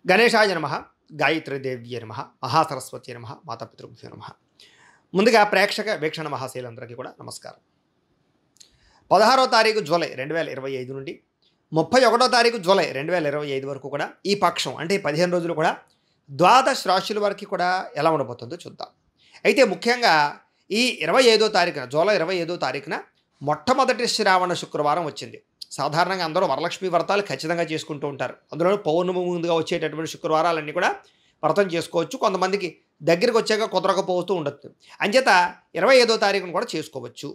గణేశాయ నమః, గాయత్రీదేవ్యై నమః, మహాసరస్వత్యై నమః, మాతాపితృభ్యో నమః. ముందుగా ప్రేక్షక వీక్షణ మహాశైలందరికీ కూడా నమస్కారం. 16వ తారీఖు జూలై 2025 నుండి 31వ తారీఖు జూలై 2025 వరకు కూడా ఈ పక్షం అంటే 15 రోజులు కూడా ద్వాదశ రాశుల వరకు కూడా ఎలా ఉండబోతుందో చూద్దాం. అయితే ముఖ్యంగా ఈ 25వ తారీఖున జూలై 25వ తారీఖున మొట్టమొదటి శ్రావణ శుక్రవారం వచ్చింది. సాధారణంగా అందరూ వరలక్ష్మి వ్రతాలు ఖచ్చితంగా చేసుకుంటూ ఉంటారు. అందులో పౌర్ణమి ముందుగా వచ్చేటటువంటి శుక్రవారాలన్నీ కూడా వ్రతం చేసుకోవచ్చు. కొంతమందికి దగ్గరికి వచ్చాక కుదరకపోతూ ఉండొచ్చు. అంచేత 25వ తారీఖున కూడా చేసుకోవచ్చు.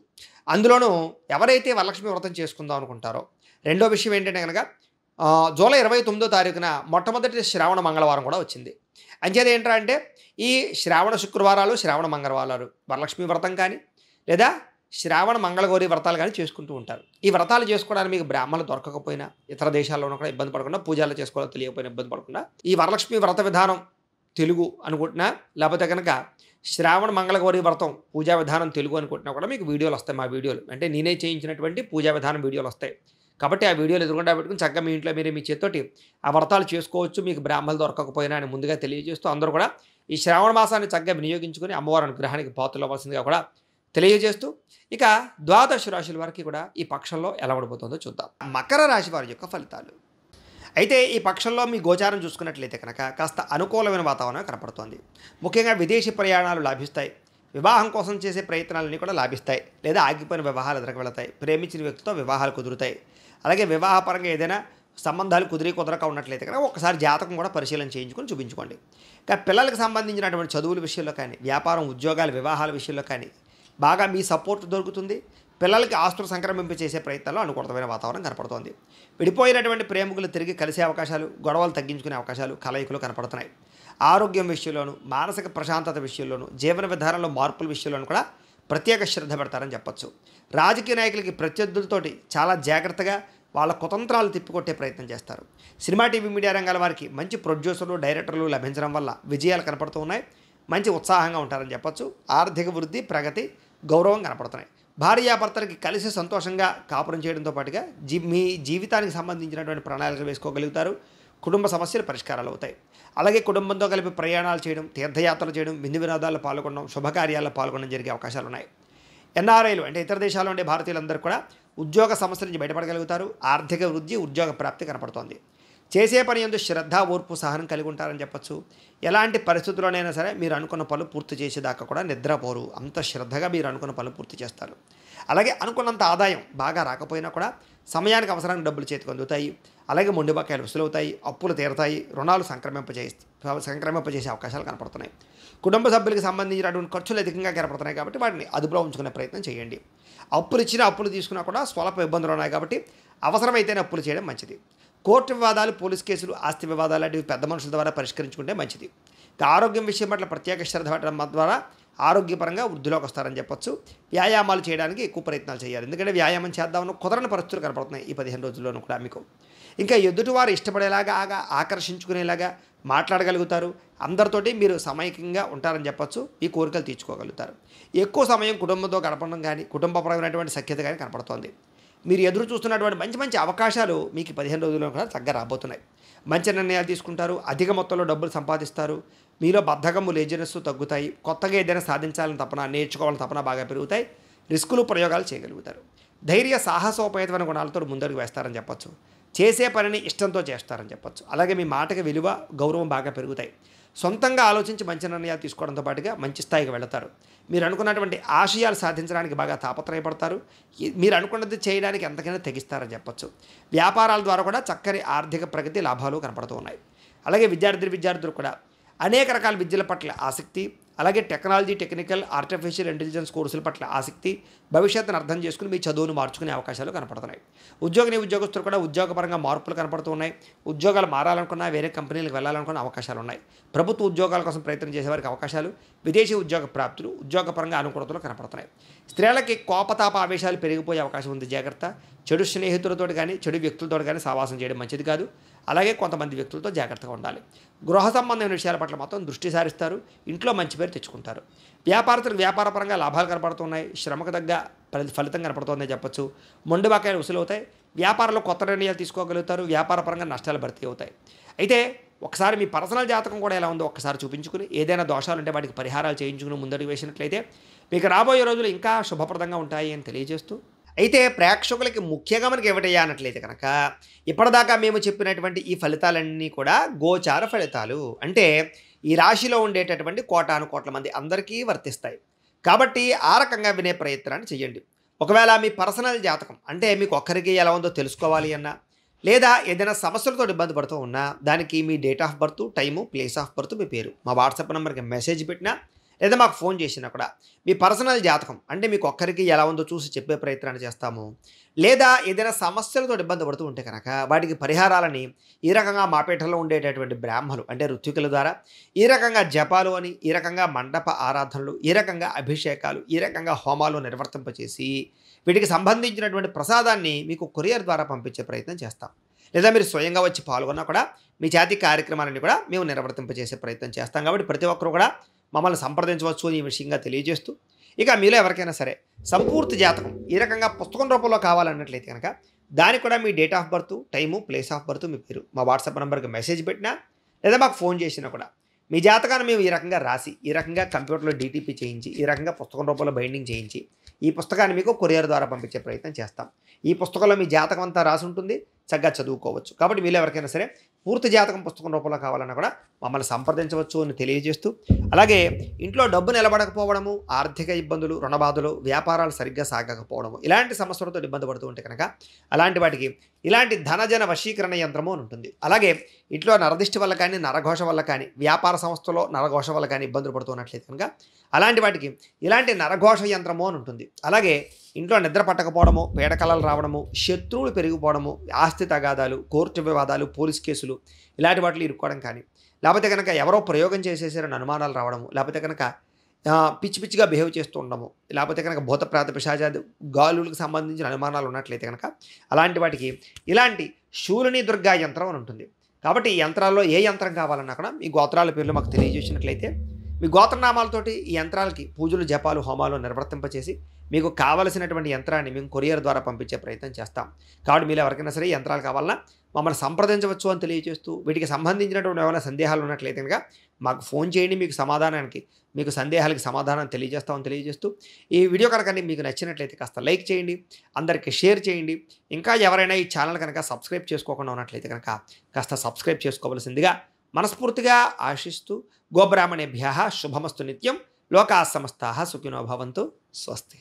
అందులోనూ ఎవరైతే వరలక్ష్మి వ్రతం చేసుకుందాం అనుకుంటారో రెండో విషయం ఏంటంటే కనుక జూలై 29వ తారీఖున మొట్టమొదటి శ్రావణ మంగళవారం కూడా వచ్చింది. అంచేత ఏంటంటే ఈ శ్రావణ శుక్రవారాలు శ్రావణ మంగళవారాలు వరలక్ష్మి వ్రతం కానీ లేదా శ్రావణ మంగళగౌరి వ్రతాలు కానీ చేసుకుంటూ ఉంటారు. ఈ వ్రతాలు చేసుకోవడానికి మీకు బ్రాహ్మణులు దొరకకపోయినా ఇతర దేశాల్లోనూ కూడా ఇబ్బంది పడకుండా పూజలు చేసుకోవాలో తెలియకపోయినా ఇబ్బంది పడకుండా ఈ వరలక్ష్మి వ్రత విధానం తెలుగు అనుకుంటున్నా లేకపోతే కనుక శ్రావణ మంగళగౌరి వ్రతం పూజా విధానం తెలుగు అనుకుంటున్నా కూడా మీకు వీడియోలు వస్తాయి. మా వీడియోలు అంటే నేనే చేయించినటువంటి పూజా విధానం వీడియోలు వస్తాయి. కాబట్టి ఆ వీడియోలు ఎదురుకుండా పెట్టుకుని చక్కగా మీ ఇంట్లో మీ చేతితోటి ఆ వ్రతాలు చేసుకోవచ్చు. మీకు బ్రాహ్మణులు దొరకకపోయినా అని ముందుగా తెలియజేస్తూ అందరూ కూడా ఈ శ్రావణ మాసాన్ని చక్కగా వినియోగించుకొని అమ్మవారి అనుగ్రహానికి పాత్రలు అవ్వాల్సిందిగా కూడా తెలియజేస్తూ ఇక ద్వాదశ రాశుల వారికి కూడా ఈ పక్షంలో ఎలా ఉండబోతుందో చూద్దాం. మకర రాశి వారి యొక్క ఫలితాలు. అయితే ఈ పక్షంలో మీ గోచారం చూసుకున్నట్లయితే కనుక కాస్త అనుకూలమైన వాతావరణం కనపడుతోంది. ముఖ్యంగా విదేశీ ప్రయాణాలు లాభిస్తాయి. వివాహం కోసం చేసే ప్రయత్నాలన్నీ కూడా లాభిస్తాయి. లేదా ఆగిపోయిన వివాహాలు ఎదురుకు వెళతాయి. ప్రేమించిన వ్యక్తితో వివాహాలు కుదురుతాయి. అలాగే వివాహపరంగా ఏదైనా సంబంధాలు కుదరక ఉన్నట్లయితే కనుక ఒకసారి జాతకం కూడా పరిశీలన చేయించుకొని చూపించుకోండి. ఇక పిల్లలకు సంబంధించినటువంటి చదువుల విషయంలో కానీ వ్యాపారం ఉద్యోగాలు వివాహాల విషయంలో కానీ బాగా మీ సపోర్ట్ దొరుకుతుంది. పిల్లలకి ఆస్తులు సంక్రమింప చేసే ప్రయత్నాల్లో అనుకూలమైన వాతావరణం కనపడుతోంది. విడిపోయినటువంటి ప్రేమికులు తిరిగి కలిసే అవకాశాలు, గొడవలు తగ్గించుకునే అవకాశాలు, కలయికలు కనపడుతున్నాయి. ఆరోగ్యం విషయంలోనూ మానసిక ప్రశాంతత విషయంలోనూ జీవన విధానంలో మార్పుల విషయంలోనూ కూడా ప్రత్యేక శ్రద్ధ పెడతారని చెప్పచ్చు. రాజకీయ నాయకులకి ప్రత్యర్థులతోటి చాలా జాగ్రత్తగా వాళ్ళ కుతంత్రాలు తిప్పికొట్టే ప్రయత్నం చేస్తారు. సినిమా టీవీ మీడియా రంగాల వారికి మంచి ప్రొడ్యూసర్లు డైరెక్టర్లు లభించడం వల్ల విజయాలు కనపడుతూ ఉన్నాయి. మంచి ఉత్సాహంగా ఉంటారని చెప్పచ్చు. ఆర్థిక వృద్ధి ప్రగతి గౌరవం కనపడుతున్నాయి. భార్యాభర్తలకి కలిసి సంతోషంగా కాపురం చేయడంతో పాటుగా మీ జీవితానికి సంబంధించినటువంటి ప్రణాళికలు వేసుకోగలుగుతారు. కుటుంబ సమస్యలు పరిష్కారాలు అవుతాయి. అలాగే కుటుంబంతో కలిపి ప్రయాణాలు చేయడం, తీర్థయాత్రలు చేయడం, విందు వినోదాల్లో పాల్గొనడం, శుభకార్యాల్లో పాల్గొనడం జరిగే అవకాశాలు ఉన్నాయి. ఎన్ఆర్ఐలు అంటే ఇతర దేశాల్లో ఉండే భారతీయులందరూ కూడా ఉద్యోగ సమస్యల నుంచి బయటపడగలుగుతారు. ఆర్థిక వృద్ధి ఉద్యోగ ప్రాప్తి కనపడుతోంది. చేసే పని యందు శ్రద్ధ ఓర్పు సహనం కలిగి ఉంటారని చెప్పచ్చు. ఎలాంటి పరిస్థితుల్లోనైనా సరే మీరు అనుకున్న పనులు పూర్తి చేసేదాకా కూడా నిద్రపోరు. అంత శ్రద్ధగా మీరు అనుకున్న పనులు పూర్తి చేస్తారు. అలాగే అనుకున్నంత ఆదాయం బాగా రాకపోయినా కూడా సమయానికి అవసరానికి డబ్బులు చేతికి అందుతాయి. అలాగే మొండి బకాయిలు వసూలవుతాయి. అప్పులు తీరతాయి. రుణాలు సంక్రమింపజేసే అవకాశాలు కనపడుతున్నాయి. కుటుంబ సభ్యులకు సంబంధించినటువంటి ఖర్చులు అధికంగా కనపడుతున్నాయి కాబట్టి వాటిని అదుపులో ఉంచుకునే ప్రయత్నం చేయండి. అప్పులు ఇచ్చినా అప్పులు తీసుకున్నా కూడా స్వల్ప ఇబ్బందులు ఉన్నాయి కాబట్టి అవసరమైతేనే అప్పులు చేయడం మంచిది. కోర్టు వివాదాలు, పోలీస్ కేసులు, ఆస్తి వివాదాలు లాంటివి పెద్ద మనుషుల ద్వారా పరిష్కరించుకుంటే మంచిది. ఆరోగ్యం విషయం పట్ల ప్రత్యేక శ్రద్ధ పెట్టడం ద్వారా ఆరోగ్యపరంగా వృద్ధిలోకి వస్తారని చెప్పొచ్చు. వ్యాయామాలు చేయడానికి ఎక్కువ ప్రయత్నాలు చేయాలి. ఎందుకంటే వ్యాయామం చేద్దామని కుదరని పరిస్థితులు కనపడుతున్నాయి ఈ 15 రోజుల్లోనూ కూడా మీకు. ఇంకా ఎదుటివారు ఇష్టపడేలాగా ఆకర్షించుకునేలాగా మాట్లాడగలుగుతారు. అందరితోటి మీరు సమైక్యంగా ఉంటారని చెప్పొచ్చు. ఈ కోరికలు తీర్చుకోగలుగుతారు. ఎక్కువ సమయం కుటుంబంతో గడపడం కానీ కుటుంబపరమైనటువంటి సఖ్యత కానీ కనపడుతోంది. మీరు ఎదురు చూస్తున్నటువంటి మంచి మంచి అవకాశాలు మీకు 15 రోజుల్లో కూడా చక్కగా రాబోతున్నాయి. మంచి నిర్ణయాలు తీసుకుంటారు. అధిక మొత్తంలో డబ్బులు సంపాదిస్తారు. మీలో బద్ధకము లేజినెస్ తగ్గుతాయి. కొత్తగా ఏదైనా సాధించాలని తపన, నేర్చుకోవాలని తపన బాగా పెరుగుతాయి. రిస్కులు ప్రయోగాలు చేయగలుగుతారు. ధైర్య సాహసోపేతమైన గుణాలతో ముందడుగు వేస్తారని చెప్పచ్చు. చేసే పనిని ఇష్టంతో చేస్తారని చెప్పచ్చు. అలాగే మీ మాటకి విలువ గౌరవం బాగా పెరుగుతాయి. సొంతంగా ఆలోచించి మంచి నిర్ణయాలు తీసుకోవడంతో పాటుగా మంచి స్థాయికి వెళతారు. మీరు అనుకున్నటువంటి ఆశయాలు సాధించడానికి బాగా తాపత్రయపడతారు. మీరు అనుకున్నది చేయడానికి ఎంతకైనా తెగిస్తారని చెప్పచ్చు. వ్యాపారాల ద్వారా కూడా చక్కని ఆర్థిక ప్రగతి లాభాలు కనపడుతూ ఉన్నాయి. అలాగే విద్యార్థులు కూడా అనేక రకాల విద్యల పట్ల ఆసక్తి, అలాగే టెక్నాలజీ, టెక్నికల్, ఆర్టిఫిషియల్ ఇంటెలిజెన్స్ కోర్సుల పట్ల ఆసక్తి, భవిష్యత్తును అర్థం చేసుకుని మీ చదువును మార్చుకునే అవకాశాలు కనపడుతున్నాయి. ఉద్యోగస్తులు కూడా ఉద్యోగపరంగా మార్పులు కనపడుతూ ఉన్నాయి. ఉద్యోగాలు మారాలనుకున్నా వేరే కంపెనీలకు వెళ్ళాలనుకున్న అవకాశాలు ఉన్నాయి. ప్రభుత్వ ఉద్యోగాల కోసం ప్రయత్నం చేసేవారికి అవకాశాలు, విదేశీ ఉద్యోగ ప్రాప్తులు, ఉద్యోగపరంగా అనుకూలతలు కనపడుతున్నాయి. స్త్రీలకి కోపతాప ఆవేశాలు పెరిగిపోయే అవకాశం ఉంది. జాగ్రత్త. చెడు స్నేహితులతో కానీ చెడు వ్యక్తులతో కానీ సావాసం చేయడం మంచిది కాదు. అలాగే కొంతమంది వ్యక్తులతో జాగ్రత్తగా ఉండాలి. గృహ సంబంధమైన విషయాల పట్ల మాత్రం దృష్టి సారిస్తారు. ఇంట్లో మంచి పేరు తెచ్చుకుంటారు. వ్యాపారస్తులకు వ్యాపారపరంగా లాభాలు కనపడుతున్నాయి. శ్రమకు తగ్గ ఫలితం కనపడుతుందని చెప్పచ్చు. మొండి బకాయిలు వసూలవుతాయి. వ్యాపారంలో కొత్త నిర్ణయాలు తీసుకోగలుగుతారు. వ్యాపారపరంగా నష్టాలు భర్తీ అవుతాయి. అయితే ఒకసారి మీ పర్సనల్ జాతకం కూడా ఎలా ఉందో ఒక్కసారి చూపించుకుని ఏదైనా దోషాలు ఉంటే వాటికి పరిహారాలు చేయించుకుని ముందడుగు వేసినట్లయితే మీకు రాబోయే రోజులు ఇంకా శుభప్రదంగా ఉంటాయి అని తెలియజేస్తూ, అయితే ప్రేక్షకులకి ముఖ్యంగా మనకి ఏమిటయ్యా అన్నట్లయితే కనుక ఇప్పటిదాకా మేము చెప్పినటువంటి ఈ ఫలితాలన్నీ కూడా గోచార ఫలితాలు, అంటే ఈ రాశిలో ఉండేటటువంటి కోటాను కోట్ల మంది అందరికీ వర్తిస్తాయి. కాబట్టి ఆ రకంగా వినే ప్రయత్నాన్ని చేయండి. ఒకవేళ మీ పర్సనల్ జాతకం అంటే మీకు ఒక్కరికి ఎలా ఉందో తెలుసుకోవాలి అన్నా, లేదా ఏదైనా సమస్యలతో ఇబ్బంది పడుతూ ఉన్నా దానికి మీ date of birth, time, place of birth, మీ పేరు మా వాట్సాప్ నెంబర్కి మెసేజ్ పెట్టినా లేదా మాకు ఫోన్ చేసినా కూడా మీ పర్సనల్ జాతకం అంటే మీకు ఒక్కరికి ఎలా ఉందో చూసి చెప్పే ప్రయత్నాన్ని చేస్తాము. లేదా ఏదైనా సమస్యలతో ఇబ్బంది పడుతూ ఉంటే కనుక వాటికి పరిహారాలని ఈ రకంగా మా పీఠంలో ఉండేటటువంటి బ్రాహ్మలు అంటే ఋత్వికుల ద్వారా ఈ రకంగా జపాలు అని, ఈ రకంగా మండప ఆరాధనలు, ఈ రకంగా అభిషేకాలు, ఈ రకంగా హోమాలు నిర్వర్తింపచేసి వీటికి సంబంధించినటువంటి ప్రసాదాన్ని మీకు కొరియర్ ద్వారా పంపించే ప్రయత్నం చేస్తాం. లేదా మీరు స్వయంగా వచ్చి పాల్గొన్నా కూడా మీ జాతి కార్యక్రమాలన్నీ కూడా మేము నిర్వర్తింపజేసే ప్రయత్నం చేస్తాం. కాబట్టి ప్రతి ఒక్కరు కూడా మమ్మల్ని సంప్రదించవచ్చు అని ఈ విషయంగా తెలియజేస్తూ, ఇక మీలో ఎవరికైనా సరే సంపూర్తి జాతకం ఈ రకంగా పుస్తకం రూపంలో కావాలన్నట్లయితే కనుక దానికి కూడా మీ date of birth, time, place of birth, మీ పేరు మా వాట్సాప్ నెంబర్కి మెసేజ్ పెట్టినా లేదా మాకు ఫోన్ చేసినా కూడా మీ జాతకాన్ని మేము ఈ రకంగా రాసి, ఈ రకంగా కంప్యూటర్లో డీటీపీ చేయించి, ఈ రకంగా పుస్తకం రూపంలో బైండింగ్ చేయించి ఈ పుస్తకాన్ని మీకు కొరియర్ ద్వారా పంపించే ప్రయత్నం చేస్తాం. ఈ పుస్తకంలో మీ జాతకం అంతా రాసి ఉంటుంది, చక్కగా చదువుకోవచ్చు. కాబట్టి మీరు ఎవరికైనా సరే పూర్తి జాతకం పుస్తకం రూపంలో కావాలన్నా కూడా మమ్మల్ని సంప్రదించవచ్చు అని తెలియజేస్తూ, అలాగే ఇంట్లో డబ్బు నిలబడకపోవడము, ఆర్థిక ఇబ్బందులు, రుణబాధలు, వ్యాపారాలు సరిగ్గా సాగకపోవడము, ఇలాంటి సమస్యలతో ఇబ్బంది పడుతూ ఉంటే కనుక అలాంటి వాటికి ఇలాంటి ధనజన వశీకరణ యంత్రము అని ఉంటుంది. అలాగే ఇంట్లో నరదిష్టి వల్ల కానీ, నరఘోష వల్ల కానీ, వ్యాపార సంస్థలో నరఘోష వల్ల కానీ ఇబ్బందులు పడుతున్నట్లయితే కనుక అలాంటి వాటికి ఇలాంటి నరఘోష యంత్రము అని ఉంటుంది. అలాగే ఇంట్లో నిద్ర పట్టకపోవడము, పీడకలలు రావడము, శత్రువులు పెరిగిపోవడము, ఆస్తి తగాదాలు, కోర్టు వివాదాలు, పోలీస్ కేసులు ఇలాంటి వాటిలో ఇరుక్కోవడం కానీ, లేకపోతే కనుక ఎవరో ప్రయోగం చేసేసారని అనుమానాలు రావడము, లేకపోతే కనుక పిచ్చి పిచ్చిగా బిహేవ్ చేస్తూ ఉండడము, లేకపోతే కనుక భూత ప్రేత పిశాచాది గాలులకు సంబంధించిన అనుమానాలు ఉన్నట్లయితే కనుక అలాంటి వాటికి ఇలాంటి శూలిని దుర్గా యంత్రం అని ఉంటుంది. కాబట్టి ఈ యంత్రాల్లో ఏ యంత్రం కావాలన్నా కూడా మీ గోత్రాల పేర్లు మాకు తెలియజేసినట్లయితే మీ గోత్రనామాలతోటి ఈ యంత్రాలకి పూజలు, జపాలు, హోమాలు నిర్వర్తింపచేసి మీకు కావలసినటువంటి యంత్రాన్ని మేము కొరియర్ ద్వారా పంపించే ప్రయత్నం చేస్తాం. కాబట్టి మీరు ఎవరికైనా సరే యంత్రాలు కావాలన్నా మమ్మల్ని సంప్రదించవచ్చు అని తెలియజేస్తూ, వీటికి సంబంధించినటువంటి ఏమైనా సందేహాలు ఉన్నట్లయితే కనుక మాకు ఫోన్ చేయండి, మీకు సందేహాలకి సమాధానం తెలియజేస్తామని తెలియజేస్తూ, ఈ వీడియో కనుక మీకు నచ్చినట్లయితే కాస్త లైక్ చేయండి, అందరికీ షేర్ చేయండి. ఇంకా ఎవరైనా ఈ ఛానల్ కనుక సబ్స్క్రైబ్ చేసుకోకుండా ఉన్నట్లయితే కనుక కాస్త సబ్స్క్రైబ్ చేసుకోవాల్సిందిగా మనస్ఫూర్తిగా ఆశిస్తూ, గోబ్రాహ్మణేభ్యః శుభమస్తు నిత్యం, లోకాః సమస్తాః సుఖినో భవంతు. స్వస్తి.